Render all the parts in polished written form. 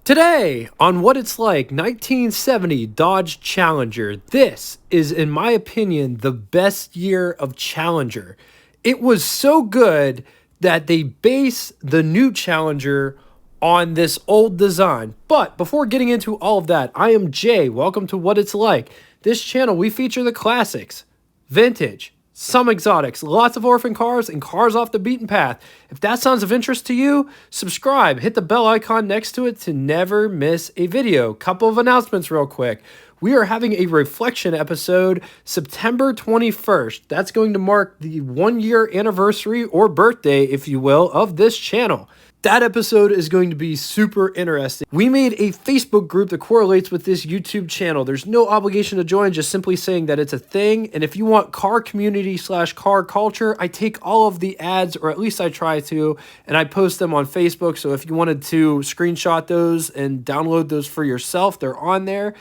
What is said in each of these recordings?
Today, on What It's Like 1970 Dodge Challenger, this is, in my opinion, the best year of Challenger. It was so good that they base the new Challenger on this old design. But before getting into all of that, I am Jay. Welcome to What It's Like. This channel, we feature the classics, vintage, some exotics, lots of orphan cars, and cars off the beaten path. If that sounds of interest to you, subscribe, hit the bell icon next to it to never miss a video. Couple of announcements real quick. We are having a reflection episode September 21st. That's going to mark the 1-year anniversary or birthday, if you will, of this channel. That episode is going to be super interesting. We made a Facebook group that correlates with this YouTube channel. There's no obligation to join, just simply saying that it's a thing. And if you want car community / car culture, I take all of the ads, or at least I try to, and I post them on Facebook. So if you wanted to screenshot those and download those for yourself, they're on there.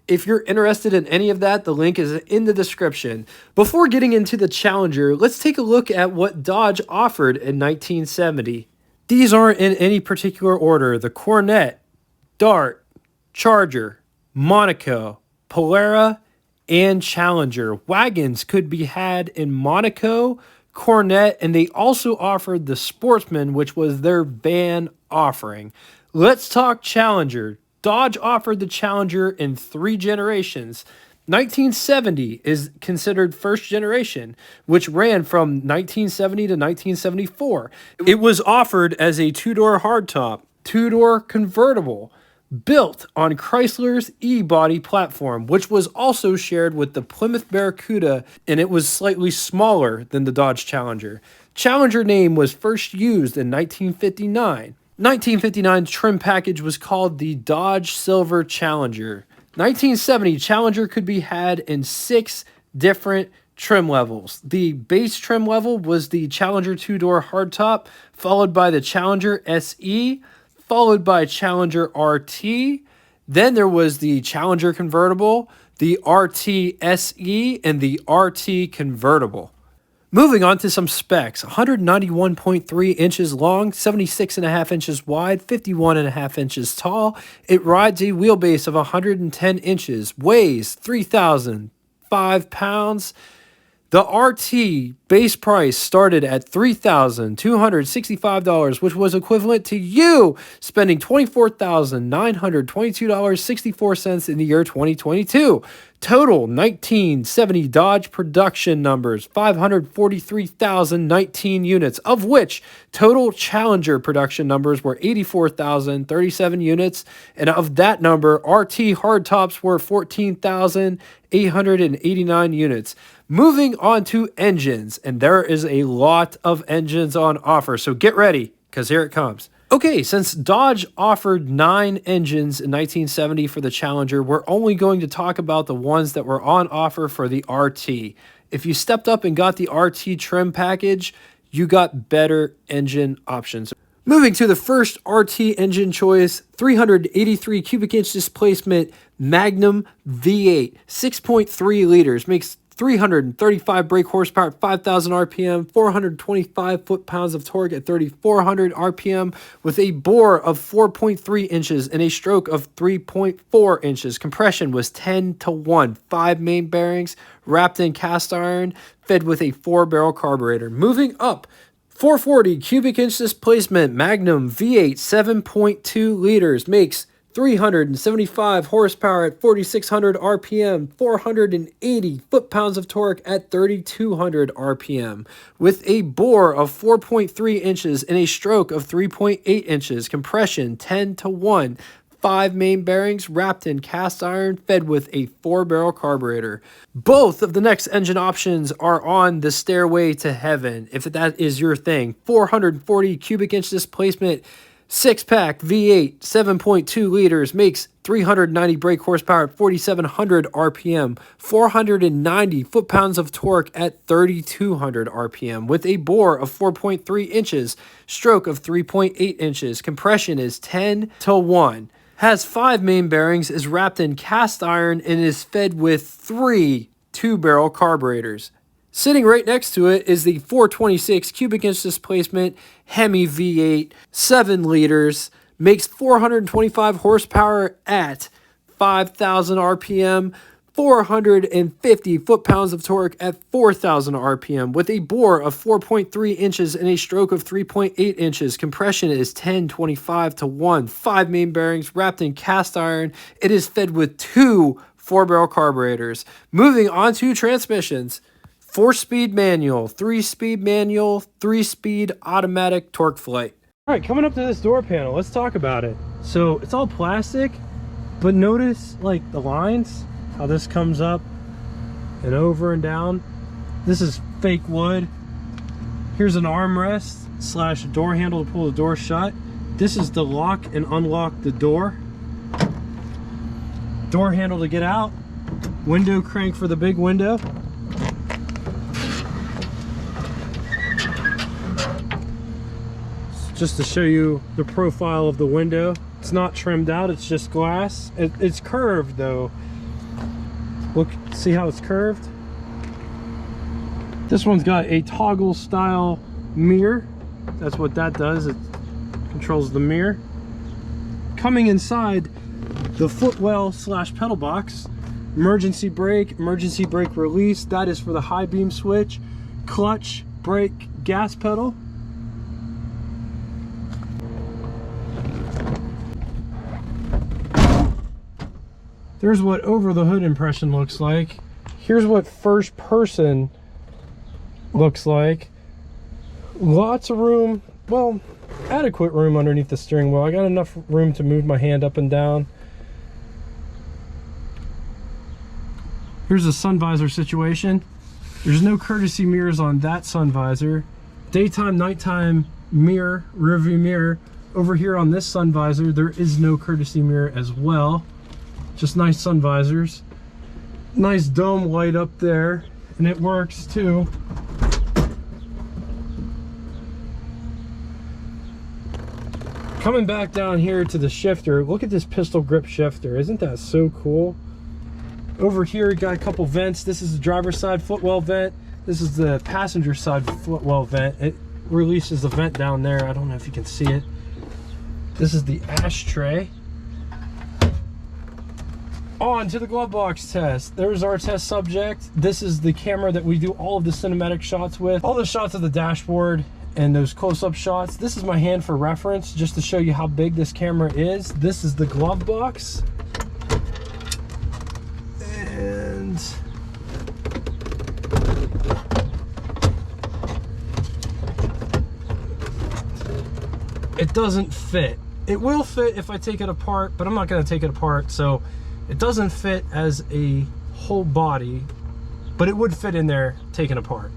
If you're interested in any of that, the link is in the description. Before getting into the Challenger, let's take a look at what Dodge offered in 1970. These aren't in any particular order. The Coronet, Dart, Charger, Monaco, Polara, and Challenger. Wagons could be had in Monaco, Coronet, and they also offered the Sportsman, which was their van offering. Let's talk Challenger. Dodge offered the Challenger in 3 generations. 1970 is considered first generation, which ran from 1970 to 1974. It was offered as a 2-door hardtop, 2-door convertible, built on Chrysler's E-body platform, which was also shared with the Plymouth Barracuda, and it was slightly smaller than the Dodge Challenger. Challenger name was first used in 1959. 1959 trim package was called the Dodge Silver Challenger. 1970 Challenger could be had in 6 different trim levels. The base trim level was the Challenger 2-door hardtop, followed by the Challenger SE, followed by Challenger RT. Then there was the Challenger convertible, the RT SE, and the RT convertible. Moving on to some specs, 191.3 inches long, 76.5 inches wide, 51.5 inches tall. It rides a wheelbase of 110 inches, weighs 3,005 pounds. The RT base price started at $3,265, which was equivalent to you spending $24,922.64 in the year 2022. Total 1970 Dodge production numbers, 543,019 units, of which total Challenger production numbers were 84,037 units, and of that number, RT hardtops were 14,889 units. Moving on to engines, and there is a lot of engines on offer, so get ready, because here it comes. Okay, since Dodge offered 9 engines in 1970 for the Challenger, we're only going to talk about the ones that were on offer for the RT. If you stepped up and got the RT trim package, you got better engine options. Moving to the first RT engine choice, 383 cubic inch displacement Magnum V8, 6.3 liters, makes 335 brake horsepower at 5,000 RPM, 425 foot-pounds of torque at 3,400 RPM, with a bore of 4.3 inches and a stroke of 3.4 inches. Compression was 10-1, 5 main bearings wrapped in cast iron, fed with a 4-barrel carburetor. Moving up, 440 cubic inch displacement Magnum V8, 7.2 liters, makes 375 horsepower at 4,600 RPM, 480 foot-pounds of torque at 3,200 RPM, with a bore of 4.3 inches and a stroke of 3.8 inches. Compression 10-1, 5 main bearings wrapped in cast iron, fed with a 4-barrel carburetor. Both of the next engine options are on the stairway to heaven, if that is your thing. 440 cubic inch displacement 6-pack V8, 7.2 liters, makes 390 brake horsepower at 4,700 RPM, 490 foot-pounds of torque at 3,200 RPM, with a bore of 4.3 inches, stroke of 3.8 inches. Compression is 10-1. Has 5 main bearings, is wrapped in cast iron, and is fed with 3 2-barrel carburetors. Sitting right next to it is the 426 cubic inch displacement HEMI V8, 7 liters, makes 425 horsepower at 5,000 RPM, 450 foot-pounds of torque at 4,000 RPM with a bore of 4.3 inches and a stroke of 3.8 inches. Compression is 10-25-1. 5 main bearings wrapped in cast iron. It is fed with 2 4-barrel carburetors. Moving on to transmissions. 4-speed manual, 3-speed manual, 3-speed automatic torque flight. All right, coming up to this door panel, let's talk about it. So it's all plastic, but notice like the lines, how this comes up and over and down. This is fake wood. Here's an armrest / door handle to pull the door shut. This is to lock and unlock the door. Door handle to get out. Window crank for the big window. Just to show you the profile of the window. It's not trimmed out, it's just glass. It's curved though. Look, see how it's curved? This one's got a toggle style mirror. That's what that does, it controls the mirror. Coming inside the footwell / pedal box, emergency brake release, that is for the high beam switch, clutch, brake, gas pedal. There's what over the hood impression looks like. Here's what first person looks like. Lots of room, well, adequate room underneath the steering wheel. I got enough room to move my hand up and down. Here's a sun visor situation. There's no courtesy mirrors on that sun visor. Daytime, nighttime mirror, rear view mirror. Over here on this sun visor, there is no courtesy mirror as well. Just nice sun visors. Nice dome light up there, and it works too. Coming back down here to the shifter, look at this pistol grip shifter. Isn't that so cool? Over here, we got a couple vents. This is the driver's side footwell vent. This is the passenger side footwell vent. It releases the vent down there. I don't know if you can see it. This is the ashtray. On to the glove box test. There's our test subject. This is the camera that we do all of the cinematic shots with. All the shots of the dashboard and those close-up shots. This is my hand for reference, just to show you how big this camera is. This is the glove box. And it doesn't fit. It will fit if I take it apart, but I'm not going to take it apart, so it doesn't fit as a whole body, but it would fit in there taken apart.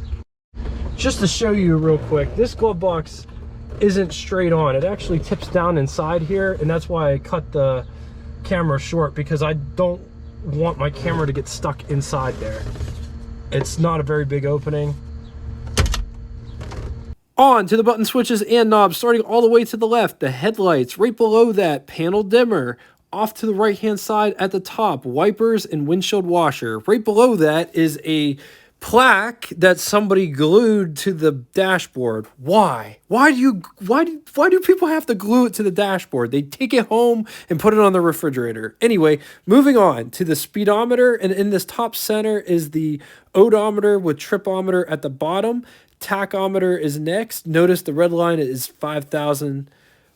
Just to show you real quick, this glove box isn't straight on. It actually tips down inside here, and that's why I cut the camera short, because I don't want my camera to get stuck inside there. It's not a very big opening. On to the button switches and knobs, starting all the way to the left. The headlights, right below that, panel dimmer. Off to the right hand side at the top, wipers and windshield washer. Right below that is a plaque that somebody glued to the dashboard. Why? Why do people have to glue it to the dashboard? They take it home and put it on the refrigerator. Anyway, moving on to the speedometer, and in this top center is the odometer with tripometer at the bottom. Tachometer is next. Notice the red line is 5,000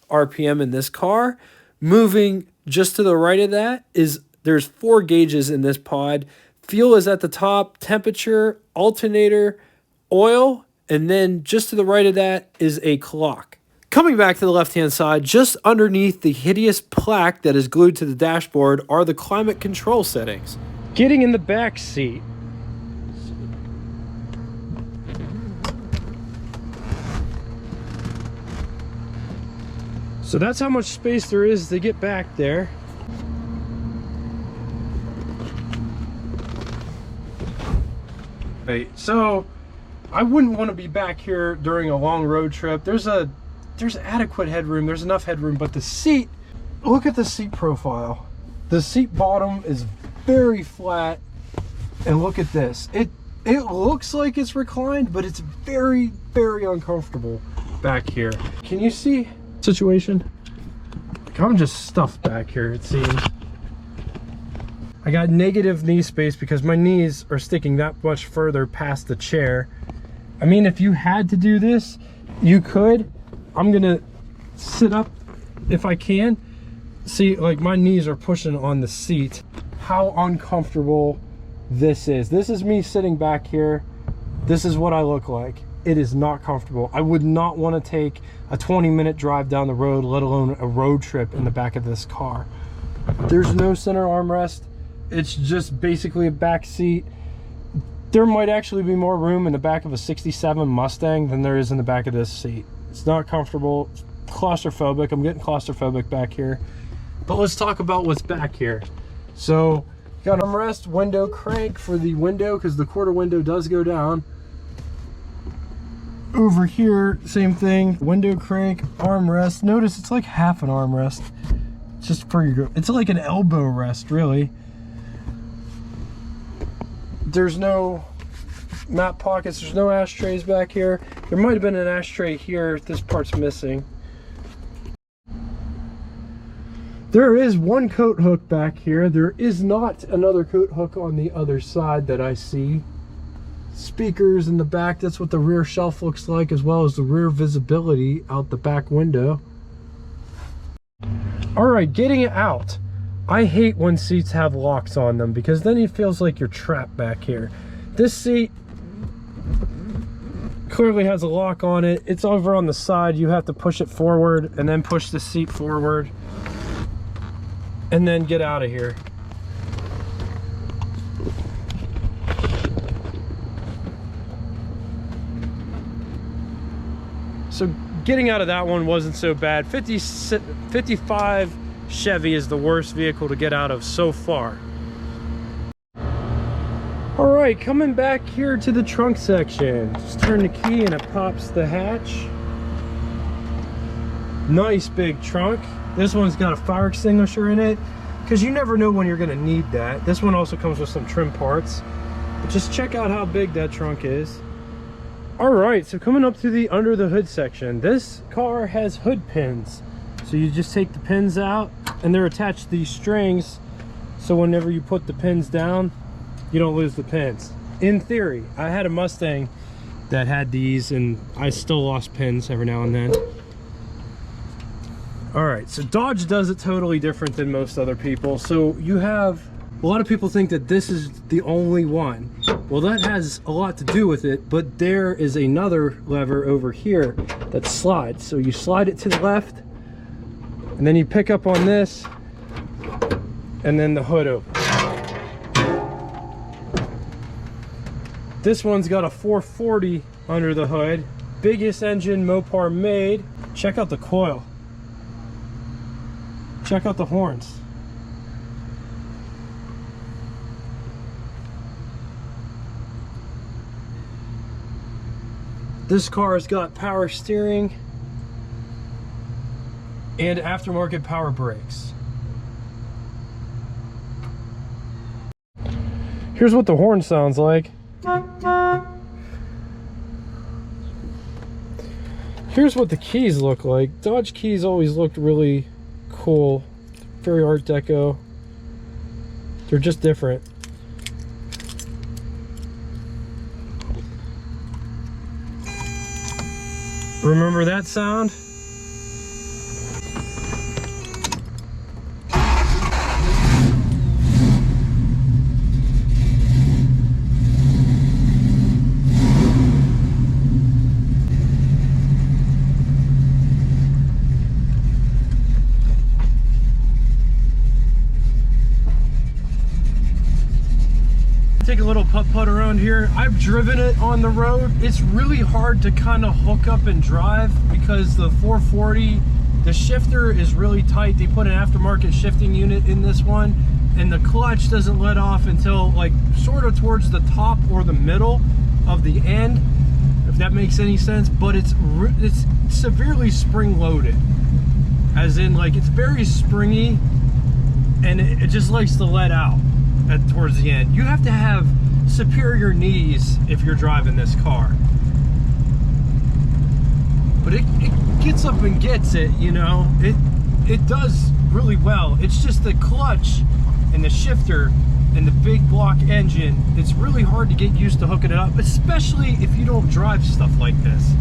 RPM in this car. Moving just to the right of that is there's 4 gauges in this pod. Fuel is at the top, temperature, alternator, oil, and then just to the right of that is a clock. Coming back to the left-hand side, just underneath the hideous plaque that is glued to the dashboard are the climate control settings. Getting in the back seat. So that's how much space there is to get back there. Right, so I wouldn't want to be back here during a long road trip. There's adequate headroom, there's enough headroom, but the seat, look at the seat profile. The seat bottom is very flat, and look at this. It looks like it's reclined, but it's very, very uncomfortable back here. Can you see situation? I'm just stuffed back here, it seems. I got negative knee space because my knees are sticking that much further past the chair. I mean, if you had to do this, you could. I'm gonna sit up if I can. See, like my knees are pushing on the seat. How uncomfortable this is. This is me sitting back here. This is what I look like. It is not comfortable. I would not want to take a 20-minute drive down the road, let alone a road trip in the back of this car. There's no center armrest. It's just basically a back seat. There might actually be more room in the back of a 67 Mustang than there is in the back of this seat. It's not comfortable. It's claustrophobic. I'm getting claustrophobic back here. But let's talk about what's back here. So, got an armrest, window crank for the window because the quarter window does go down. Over here, same thing, window crank, armrest. Notice it's like half an armrest. Just for your, it's like an elbow rest, really. There's no map pockets, there's no ashtrays back here. There might have been an ashtray here, this part's missing. There is one coat hook back here. There is not another coat hook on the other side that I see. Speakers in the back, that's what the rear shelf looks like, as well as the rear visibility out the back window. All right, getting it out. I hate when seats have locks on them because then it feels like you're trapped back here. This seat clearly has a lock on it. It's over on the side. You have to push it forward and then push the seat forward and then get out of here. So getting out of that one wasn't so bad. 55 Chevy is the worst vehicle to get out of so far. All right, coming back here to the trunk section. Just turn the key and it pops the hatch. Nice big trunk. This one's got a fire extinguisher in it because you never know when you're gonna need that. This one also comes with some trim parts. But just check out how big that trunk is. All right, so coming up to the under the hood section, this car has hood pins. So you just take the pins out and they're attached to these strings. So whenever you put the pins down, you don't lose the pins. In theory, I had a Mustang that had these and I still lost pins every now and then. All right, so Dodge does it totally different than most other people. So you have, a lot of people think that this is the only one. Well, that has a lot to do with it, but there is another lever over here that slides. So you slide it to the left, and then you pick up on this, and then the hood opens. This one's got a 440 under the hood. Biggest engine Mopar made. Check out the coil. Check out the horns. This car has got power steering and aftermarket power brakes. Here's what the horn sounds like. Here's what the keys look like. Dodge keys always looked really cool, very Art Deco. They're just different. Remember that sound? Take a little putt-putt around here. I've driven it on the road. It's really hard to kind of hook up and drive because the 440, the shifter is really tight. They put an aftermarket shifting unit in this one, and the clutch doesn't let off until like sort of towards the top or the middle of the end, if that makes any sense. But it's severely spring-loaded, as in like it's very springy, and it just likes to let out towards the end. You have to have superior knees if you're driving this car. But it gets up and gets it, you know. it does really well. It's just the clutch and the shifter and the big block engine. It's really hard to get used to hooking it up, especially if you don't drive stuff like this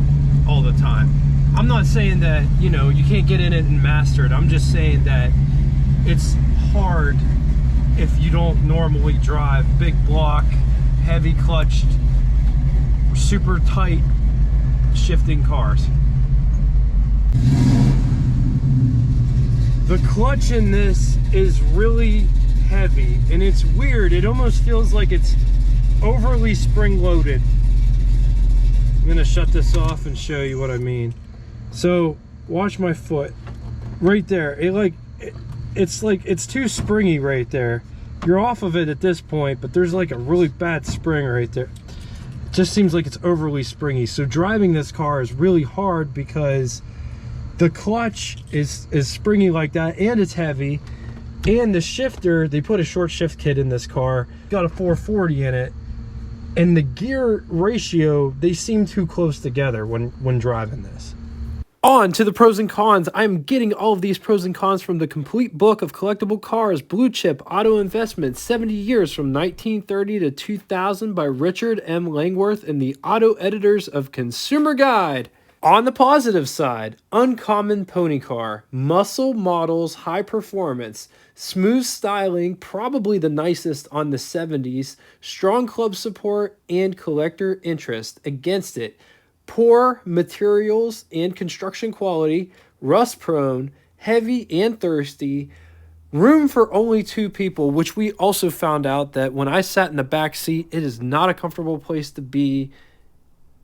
all the time. I'm not saying that, you know, you can't get in it and master it. I'm just saying that it's hard if you don't normally drive big block, heavy clutched, super tight shifting cars. The clutch in this is really heavy, and it's weird. It almost feels like it's overly spring-loaded. I'm gonna shut this off and show you what I mean. So watch my foot right there. It's too springy right there. You're off of it at this point, but there's like a really bad spring right there. It just seems like it's overly springy. So driving this car is really hard because the clutch is springy like that, and it's heavy. And the shifter, they put a short shift kit in this car, got a 440 in it, and the gear ratio, they seem too close together when driving this. On to the pros and cons. I'm getting all of these pros and cons from the complete book of collectible cars, Blue Chip Auto Investments, 70 years from 1930 to 2000 by Richard M. Langworth and the Auto Editors of Consumer Guide. On the positive side, uncommon pony car, muscle models, high performance, smooth styling, probably the nicest on the 70s, strong club support, and collector interest. Against it, poor materials and construction quality, rust prone, heavy and thirsty, room for only 2 people, which we also found out that when I sat in the back seat, it is not a comfortable place to be.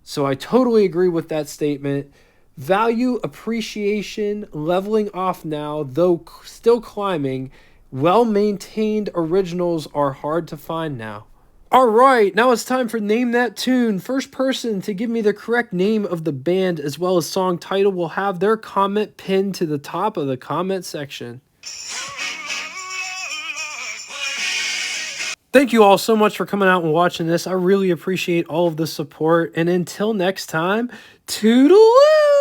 So I totally agree with that statement. Value appreciation, leveling off now, though still climbing. Well-maintained originals are hard to find now. All right, now it's time for Name That Tune. First person to give me the correct name of the band as well as song title will have their comment pinned to the top of the comment section. Thank you all so much for coming out and watching this. I really appreciate all of the support. And until next time, toodaloo!